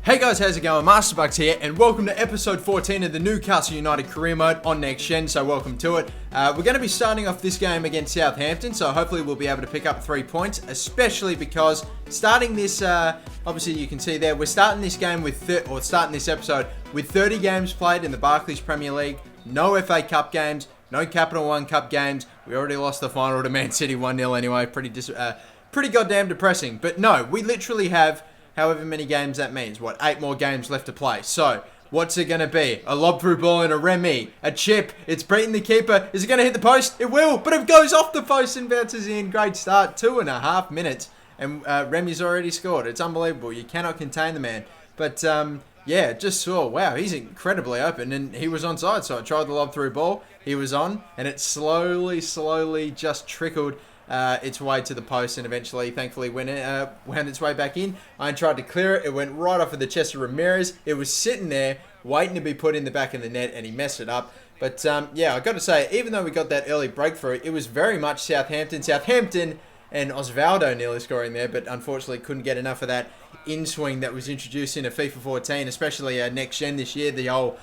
Hey guys, how's it going? MasterBucks here, and welcome to episode 14 of the Newcastle United career mode on Next Gen, so welcome to it. We're going to be starting off this game against Southampton, so hopefully we'll be able to pick up 3 points, especially because starting this, obviously you can see there, we're starting this game with, starting this episode with 30 games played in the Barclays Premier League, no FA Cup games, no Capital One Cup games. We already lost the final to Man City 1-0 anyway, pretty goddamn depressing. But no, we literally have however many games that means. 8 more games left to play. So, what's it going to be? A lob through ball and a Remy. A chip. It's beating the keeper. Is it going to hit the post? It will, but it goes off the post and bounces in. Great start. 2.5 minutes. And Remy's already scored. It's unbelievable. You cannot contain the man. But, yeah, just saw, wow, he's incredibly open. And he was onside, so I tried the lob through ball. He was on. And it slowly just trickled its way to the post, and eventually, thankfully, when it wound its way back in, I tried to clear it. It went right off of the chest of Ramirez. It was sitting there, waiting to be put in the back of the net, and he messed it up. But, yeah, I've got to say, even though we got that early breakthrough, it was very much Southampton, and Osvaldo nearly scoring there, but unfortunately couldn't get enough of that in-swing that was introduced into FIFA 14, especially Next Gen this year, the old,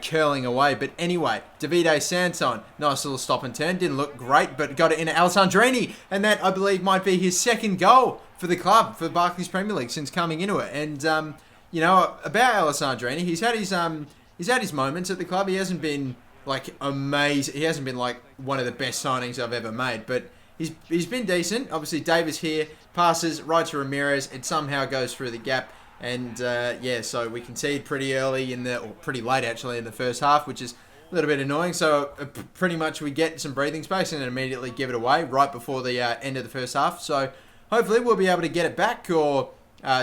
curling away. But anyway, Davide Santon, nice little stop and turn. Didn't look great, but got it into Alessandrini. And that, I believe, might be his second goal for the club, for the Barclays Premier League, since coming into it. And, about Alessandrini, he's had his moments at the club. He hasn't been, amazing. He hasn't been, one of the best signings I've ever made. But he's been decent. Obviously, Davis here, passes right to Ramirez. It somehow goes through the gap. And, so we concede pretty early or pretty late actually in the first half, which is a little bit annoying. So pretty much we get some breathing space and then immediately give it away right before the end of the first half. So hopefully we'll be able to get it back or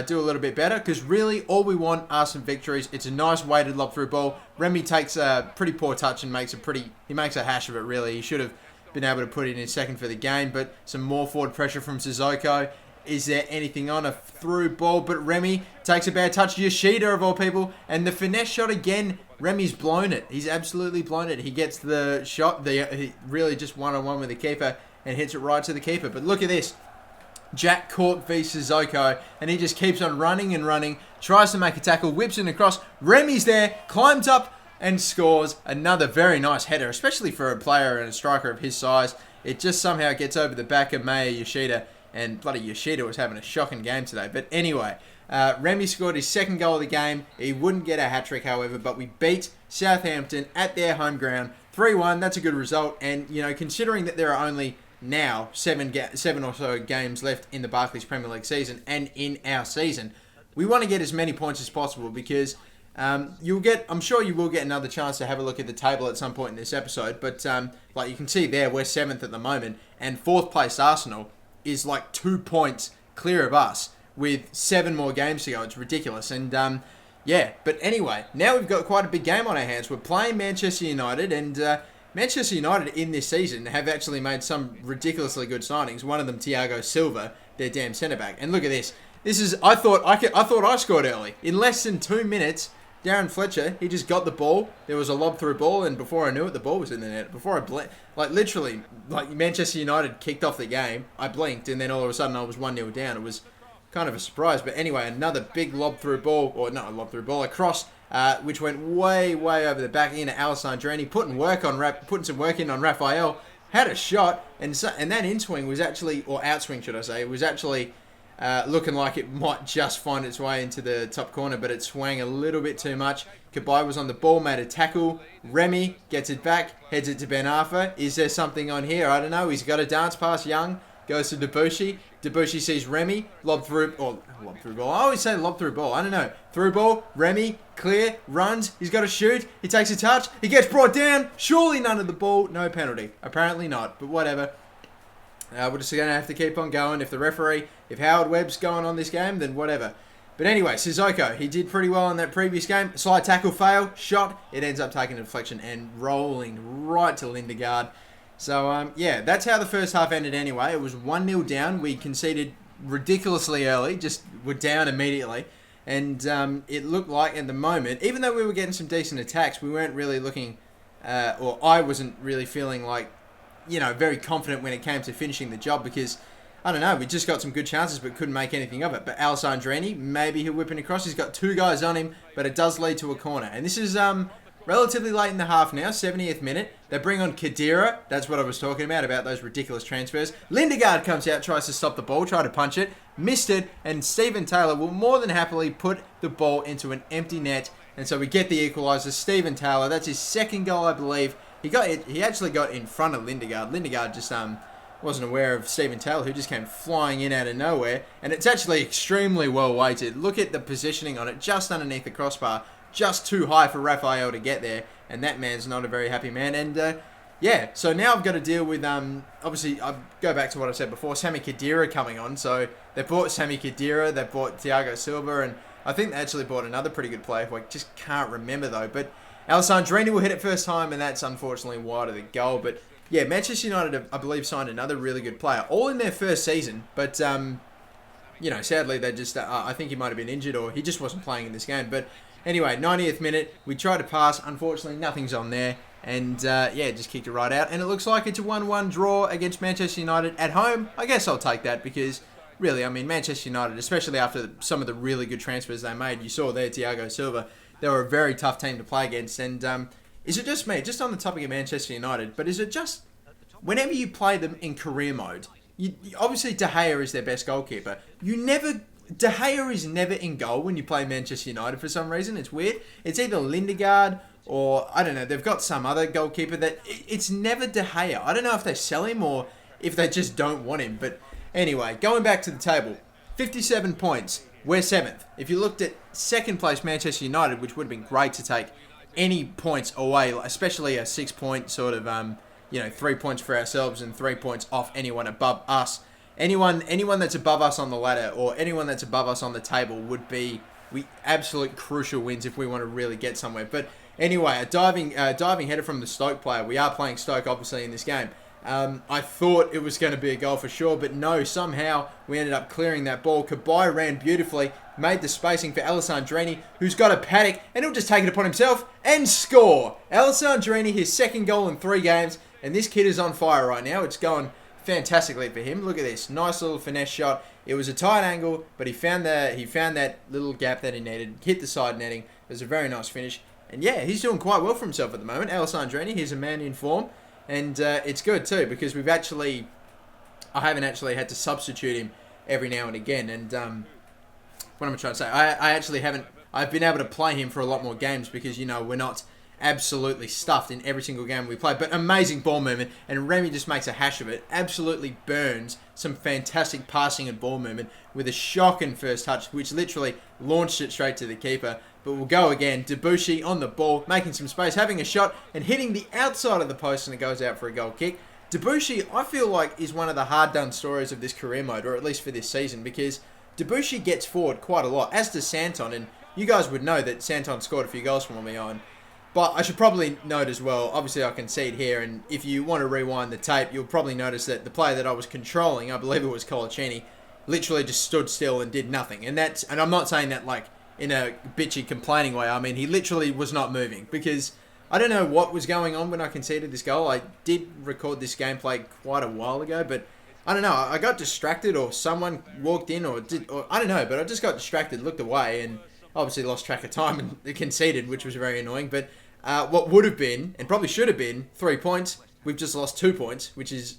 do a little bit better, because really all we want are some victories. It's a nice weighted lob through ball. Remy takes a pretty poor touch and makes a hash of it really. He should have been able to put it in second for the game, but some more forward pressure from Sissoko. Is there anything on a through ball? But Remy takes a bad touch. Yoshida, of all people. And the finesse shot again. Remy's blown it. He's absolutely blown it. He gets the shot. He really just one-on-one with the keeper and hits it right to the keeper. But look at this. Jack Cork v Sissoko. And he just keeps on running and running. Tries to make a tackle. Whips it across. Remy's there. Climbs up and scores. Another very nice header. Especially for a player and a striker of his size. It just somehow gets over the back of Maya Yoshida. And bloody Yoshida was having a shocking game today. But anyway, Remy scored his second goal of the game. He wouldn't get a hat-trick, however, but we beat Southampton at their home ground. 3-1, that's a good result. And, considering that there are only now seven or so games left in the Barclays Premier League season and in our season, we want to get as many points as possible, because I'm sure you will get another chance to have a look at the table at some point in this episode. But like you can see there, we're 7th at the moment, and 4th place Arsenal is 2 points clear of us with 7 more games to go. It's ridiculous. And, but anyway, now we've got quite a big game on our hands. We're playing Manchester United, and Manchester United in this season have actually made some ridiculously good signings. One of them, Thiago Silva, their damn centre-back. And look at this. I thought I scored early. In less than 2 minutes, Darren Fletcher, he just got the ball. There was a lob through ball, and before I knew it, the ball was in the net. Before I blinked, literally, Manchester United kicked off the game. I blinked, and then all of a sudden I was 1-0 down. It was kind of a surprise. But anyway, another big lob through ball, or not a lob through ball, a cross, which went way over the back into Alessandrini, putting some work in on Raphael. Had a shot, and that in-swing was actually, or outswing should I say, was actually looking like it might just find its way into the top corner, but it swang a little bit too much. Kabay was on the ball, made a tackle. Remy gets it back, heads it to Ben Arfa. Is there something on here? I don't know. He's got a dance pass. Young goes to Debussy. Debussy sees Remy, lob through ball. I always say lob through ball. I don't know. Through ball, Remy, clear, runs. He's got to shoot. He takes a touch. He gets brought down. Surely none of the ball. No penalty. Apparently not, but whatever. We're just going to have to keep on going. If Howard Webb's going on this game, then whatever. But anyway, Sissoko, he did pretty well in that previous game. Slide tackle fail, shot. It ends up taking a deflection and rolling right to Lindegaard. So, that's how the first half ended anyway. It was 1-0 down. We conceded ridiculously early, just were down immediately. And it looked like at the moment, even though we were getting some decent attacks, we weren't really looking, or I wasn't really feeling very confident when it came to finishing the job, because I don't know, we just got some good chances but couldn't make anything of it. But Alessandrini, maybe he'll whip it across. He's got 2 guys on him, but it does lead to a corner. And this is relatively late in the half now, 70th minute. They bring on Khedira. That's what I was talking about those ridiculous transfers. Lindegaard comes out, tries to stop the ball, try to punch it, missed it, and Steven Taylor will more than happily put the ball into an empty net. And so we get the equaliser. Steven Taylor, that's his 2nd goal, I believe. He actually got in front of Lindegaard. Lindegaard just wasn't aware of Steven Taylor, who just came flying in out of nowhere. And it's actually extremely well weighted. Look at the positioning on it, just underneath the crossbar. Just too high for Raphael to get there, and that man's not a very happy man. And yeah, so now I've got to deal with obviously I go back to what I said before, Sami Khedira coming on. So they bought Sami Khedira, they bought Thiago Silva, and I think they actually bought another pretty good player who I just can't remember though. But Alessandrini will hit it first time, and that's unfortunately wide of the goal. But yeah, Manchester United, I believe, signed another really good player, all in their first season. But you know, sadly they just I think he might have been injured or he just wasn't playing in this game. But anyway, 90th minute, we tried to pass. Unfortunately, nothing's on there. And, yeah, just kicked it right out. And it looks like it's a 1-1 draw against Manchester United at home. I guess I'll take that because, really, I mean, Manchester United, especially after some of the really good transfers they made, you saw there, Thiago Silva, they were a very tough team to play against. And is it just me, just on the topic of Manchester United, but is it just, whenever you play them in career mode, obviously De Gea is their best goalkeeper. De Gea is never in goal when you play Manchester United for some reason. It's weird. It's either Lindegaard or, I don't know, they've got some other goalkeeper that... It's never De Gea. I don't know if they sell him or if they just don't want him. But anyway, going back to the table. 57 points. We're 7th. If you looked at 2nd place Manchester United, which would have been great to take any points away, especially a 6-point sort of, 3 points for ourselves and 3 points off anyone above us. Anyone that's above us on the ladder or anyone that's above us on the table would be absolute crucial wins if we want to really get somewhere. But anyway, a diving header from the Stoke player. We are playing Stoke obviously in this game. I thought it was going to be a goal for sure, but no, somehow we ended up clearing that ball. Kabay ran beautifully, made the spacing for Alessandrini, who's got a paddock, and he'll just take it upon himself and score. Alessandrini, his 2nd goal in 3 games, and this kid is on fire right now. It's going fantastically for him. Look at this. Nice little finesse shot. It was a tight angle, but he found that little gap that he needed. Hit the side netting. It was a very nice finish. And yeah, he's doing quite well for himself at the moment. Alessandrini, he's a man in form. And it's good too, because I haven't actually had to substitute him every now and again. And what am I trying to say? I've been able to play him for a lot more games because, we're not absolutely stuffed in every single game we play. But amazing ball movement, and Remy just makes a hash of it. Absolutely burns some fantastic passing and ball movement with a shocking first touch, which literally launched it straight to the keeper. But we'll go again. Debuchy on the ball, making some space, having a shot, and hitting the outside of the post, and it goes out for a goal kick. Debuchy, I feel like, is one of the hard-done stories of this career mode, or at least for this season, because Debuchy gets forward quite a lot, as does Santon, and you guys would know that Santon scored a few goals from me on. But I should probably note as well, obviously I can see it here, and if you want to rewind the tape, you'll probably notice that the player that I was controlling, I believe it was Colaccini, literally just stood still and did nothing. And I'm not saying that like in a bitchy complaining way. I mean, he literally was not moving because I don't know what was going on when I conceded this goal. I did record this gameplay quite a while ago, but I don't know. I got distracted, or someone walked in, or I don't know, but I just got distracted, looked away, and obviously lost track of time and conceded, which was very annoying. But what would have been, and probably should have been, 3 points, we've just lost 2 points, which is,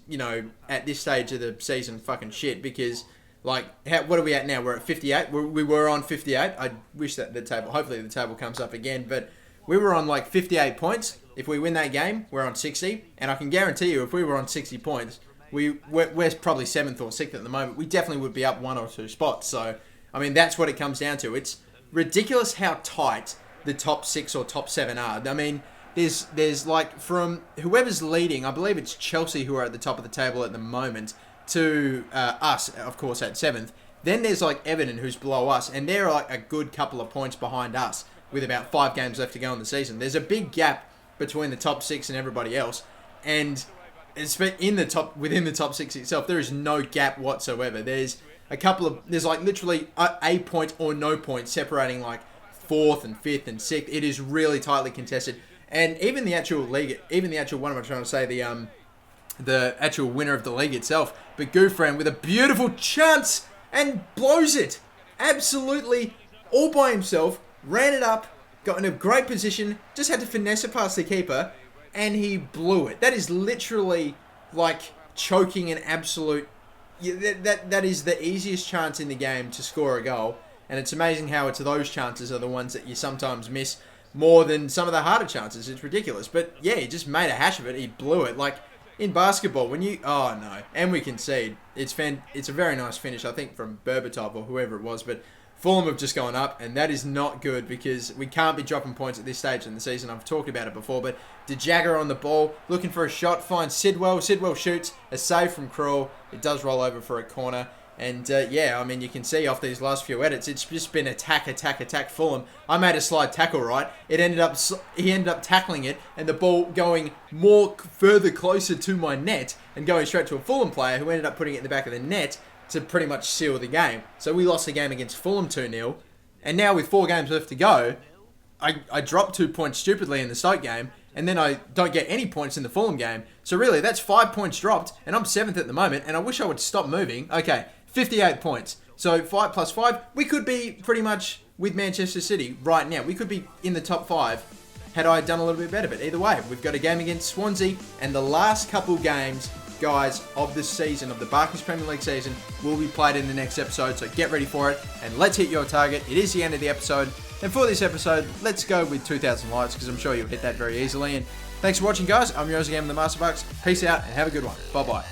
at this stage of the season, fucking shit, because, what are we at now? We're at 58. We were on 58. I wish that hopefully the table comes up again, but we were on, 58 points. If we win that game, we're on 60, and I can guarantee you, if we were on 60 points, we're probably 7th or 6th at the moment. We definitely would be up 1 or 2 spots, so, I mean, that's what it comes down to. It's ridiculous how tight the top 6 or top 7 are. I mean, there's from whoever's leading, I believe it's Chelsea who are at the top of the table at the moment, to us, of course, at 7th. Then there's Everton who's below us, and they're a good couple of points behind us with about 5 games left to go in the season. There's a big gap between the top 6 and everybody else, and within the top 6 itself, there is no gap whatsoever. There's literally a point or no point separating 4th and 5th and 6th. It is really tightly contested. And even the actual league, what am I trying to say, the actual winner of the league itself. But Gouffran with a beautiful chance and blows it. Absolutely all by himself. Ran it up, got in a great position, just had to finesse it past the keeper, and he blew it. That is literally like choking an absolute... That is the easiest chance in the game to score a goal. And it's amazing how it's those chances are the ones that you sometimes miss more than some of the harder chances. It's ridiculous. But yeah, he just made a hash of it. He blew it. Like in basketball, when you... Oh no. And we concede. It's a very nice finish, I think, from Berbatov or whoever it was. But Fulham have just gone up, and that is not good because we can't be dropping points at this stage in the season. I've talked about it before, but De Jagger on the ball, looking for a shot, finds Sidwell. Sidwell shoots, a save from Krul. It does roll over for a corner. And yeah, I mean, you can see off these last few edits, it's just been attack, Fulham. I made a slide tackle, right? He ended up tackling it, and the ball going further closer to my net and going straight to a Fulham player who ended up putting it in the back of the net to pretty much seal the game. So we lost the game against Fulham 2-0. And now with 4 games left to go, I dropped 2 points stupidly in the Stoke game, and then I don't get any points in the Fulham game. So really, that's 5 points dropped, and I'm 7th at the moment, and I wish I would stop moving. Okay, 58 points. So 5 plus 5, we could be pretty much with Manchester City right now. We could be in the top 5 had I done a little bit better. But either way, we've got a game against Swansea, and the last couple games, guys, of this season, of the Barclays Premier League season, will be played in the next episode. So get ready for it, and let's hit your target. It is the end of the episode. And for this episode, let's go with 2,000 likes, because I'm sure you'll hit that very easily. And thanks for watching, guys. I'm yours again, the MasterBucks. Peace out, and have a good one. Bye-bye.